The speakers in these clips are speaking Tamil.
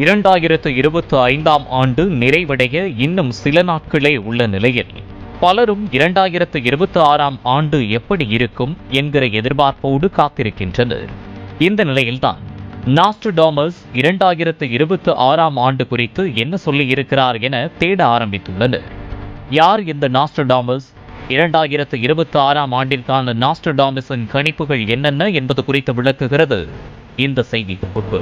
2025ஆம் ஆண்டு நிறைவடைய இன்னும் சில நாட்களே உள்ள நிலையில் பலரும் 2026ஆம் ஆண்டு எப்படி இருக்கும் என்கிற எதிர்பார்ப்போடு காத்திருக்கின்றனர். இந்த நிலையில்தான் நாஸ்ட்ரடாமஸ் 2026ஆம் ஆண்டு குறித்து என்ன சொல்லியிருக்கிறார் என தேட ஆரம்பித்துள்ளனர். யார் இந்த நாஸ்ட்ரடாமஸ்? 2026ஆம் ஆண்டிற்கான நாஸ்ட்ரடாமஸின் கணிப்புகள் என்னென்ன என்பது குறித்து விளக்குகிறது இந்த செய்தி தொகுப்பு.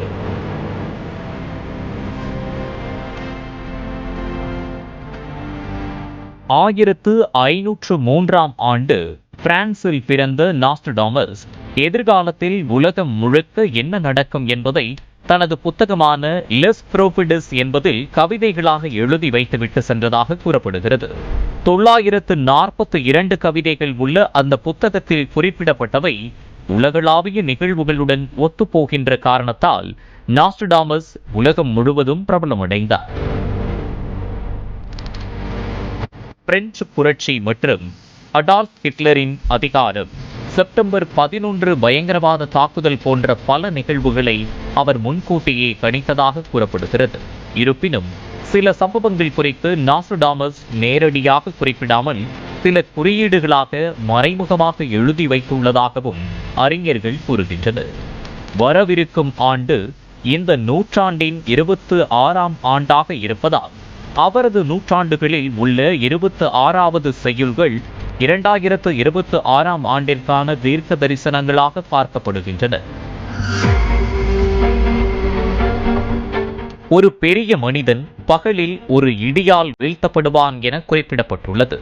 1503ஆம் ஆண்டு பிரான்சில் பிறந்த நாஸ்ட்ரடாமஸ் எதிர்காலத்தில் உலகம் முழுக்க என்ன நடக்கும் என்பதை தனது புத்தகமான லெஸ் ப்ரோபிடிஸ் என்பதில் கவிதைகளாக எழுதி வைத்துவிட்டு சென்றதாக கூறப்படுகிறது. 942 கவிதைகள் உள்ள அந்த புத்தகத்தில் குறிப்பிடப்பட்டவை உலகளாவிய நிகழ்வுகளுடன் ஒத்துப்போகின்ற காரணத்தால் நாஸ்ட்ரடாமஸ் உலகம் முழுவதும் பிரபலமடைந்தார். பிரெஞ்சு புரட்சி மற்றும் அடால்ஃப் ஹிட்லரின் அதிகாரம், செப்டம்பர் 11 பயங்கரவாத தாக்குதல் போன்ற பல நிகழ்வுகளை அவர் முன்கூட்டியே கணித்ததாக கூறப்படுகிறது. இருப்பினும் சில சம்பவங்கள் குறித்து நாஸ்ட்ரடாமஸ் நேரடியாக குறிப்பிடாமல் சில குறியீடுகளாக மறைமுகமாக எழுதி வைத்துள்ளதாகவும் அறிஞர்கள் கூறுகின்றனர். வரவிருக்கும் ஆண்டு இந்த நூற்றாண்டின் 26ஆம் ஆண்டாக இருப்பதால் அவரது நூற்றாண்டுகளில் உள்ள 26வது செய்யுள்கள் 2026ஆம் ஆண்டிற்கான தீர்க்க தரிசனங்களாக பார்க்கப்படுகின்றன. ஒரு பெரிய மனிதன் பகலில் ஒரு இடியால் வீழ்த்தப்படுவான் என குறிப்பிடப்பட்டுள்ளது.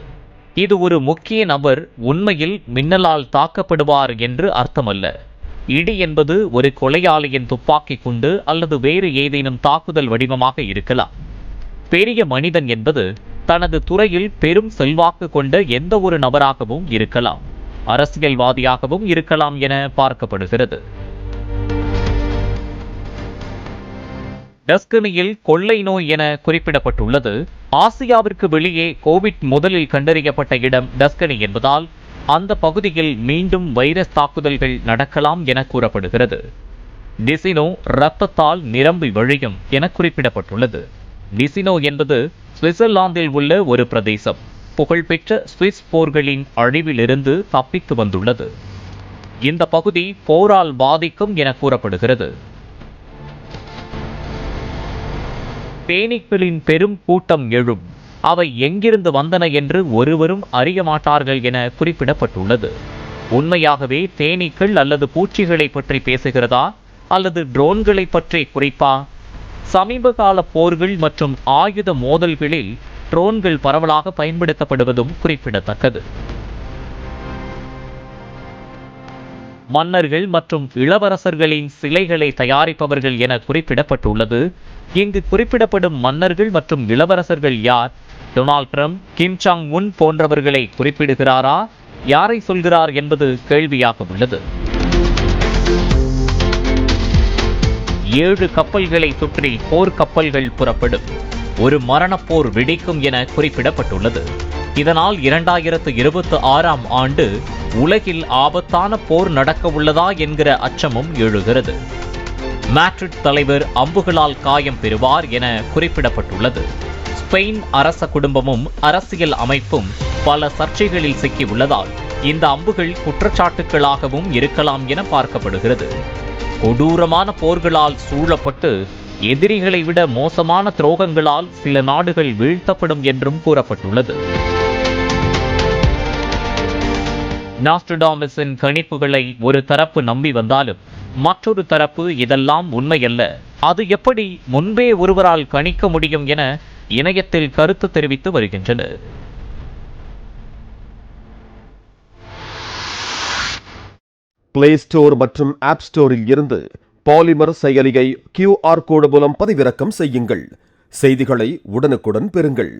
இது ஒரு முக்கிய நபர் உண்மையில் மின்னலால் தாக்கப்படுவார் என்று அர்த்தமல்ல. இடி என்பது ஒரு கொலையாளியின் துப்பாக்கி குண்டு அல்லது வேறு ஏதேனும் தாக்குதல் வடிவமாக இருக்கலாம். பெரிய மனிதன் என்பது தனது துறையில் பெரும் செல்வாக்கு கொண்ட எந்த ஒரு நபராகவும் இருக்கலாம், அரசியல்வாதியாகவும் இருக்கலாம் என பார்க்கப்படுகிறது. டஸ்கனியில் கொள்ளை நோய் என குறிப்பிடப்பட்டுள்ளது. ஆசியாவிற்கு வெளியே கோவிட் முதலில் கண்டறியப்பட்ட இடம் டஸ்கனி என்பதால் அந்த பகுதியில் மீண்டும் வைரஸ் தாக்குதல்கள் நடக்கலாம் என கூறப்படுகிறது. டிசினோ இரத்தத்தால் நிரம்பி வழியும் என குறிப்பிடப்பட்டுள்ளது. டிசினோ என்பது சுவிட்சர்லாந்தில் உள்ள ஒரு பிரதேசம். புகழ்பெற்ற சுவிஸ் போர்களின் அழிவிலிருந்து தப்பித்து வந்துள்ளது. இந்த பகுதி போரால் பாதிக்கும் என கூறப்படுகிறது. தேனீக்களின் பெரும் கூட்டம் எழும். அவை எங்கிருந்து வந்தன என்று ஒருவரும் அறிய மாட்டார்கள் என குறிப்பிடப்பட்டுள்ளது. உண்மையாகவே தேனீக்கள் அல்லது பூச்சிகளை பற்றி பேசுகிறதா அல்லது ட்ரோன்களை பற்றி குறிப்பா? சமீபகால போர்கள் மற்றும் ஆயுத மோதல்களில் ட்ரோன்கள் பரவலாக பயன்படுத்தப்படுவதும் குறிப்பிடத்தக்கது. மன்னர்கள் மற்றும் இளவரசர்களின் சிலைகளை தயாரிப்பவர்கள் என குறிப்பிடப்பட்டுள்ளது. இங்கு குறிப்பிடப்படும் மன்னர்கள் மற்றும் இளவரசர்கள் யார்? Donald Trump, Kim Jong Un போன்றவர்களை குறிப்பிடுகிறாரா? யாரை சொல்கிறார் என்பது கேள்வியாக உள்ளது. 7 கப்பல்களை சுற்றி போர்க்கப்பல்கள் புறப்படும். ஒரு மரணப்போர் வெடிக்கும் என குறிப்பிடப்பட்டுள்ளது. இதனால் 2026ஆம் ஆண்டு உலகில் ஆபத்தான போர் நடக்க உள்ளதா என்கிற அச்சமும் எழுகிறது. மேட்ரிட் தலைவர் அம்புகளால் காயம் பெறுவார் என குறிப்பிடப்பட்டுள்ளது. ஸ்பெயின் அரச குடும்பமும் அரசியல் அமைப்பும் பல சர்ச்சைகளில் சிக்கியுள்ளதால் இந்த அம்புகள் குற்றச்சாட்டுகளாகவும் இருக்கலாம் என பார்க்கப்படுகிறது. கொடூரமான போர்களால் சூழப்பட்டு எதிரிகளை விட மோசமான துரோகங்களால் சில நாடுகள் வீழ்த்தப்படும் என்றும் கூறப்பட்டுள்ளது. நாஸ்ட்ரடாமஸின் கணிப்புகளை ஒரு தரப்பு நம்பி வந்தாலும் மற்றொரு தரப்பு இதெல்லாம் உண்மையல்ல, அது எப்படி முன்பே ஒருவரால் கணிக்க முடியும் என இணையத்தில் கருத்து தெரிவித்து வருகின்றனர். பிளே ஸ்டோர் மற்றும் ஆப் ஸ்டோரில் இருந்து பாலிமர் செயலியை QR கோடு மூலம் பதிவிறக்கம் செய்யுங்கள். செய்திகளை உடனுக்குடன் பெறுங்கள்.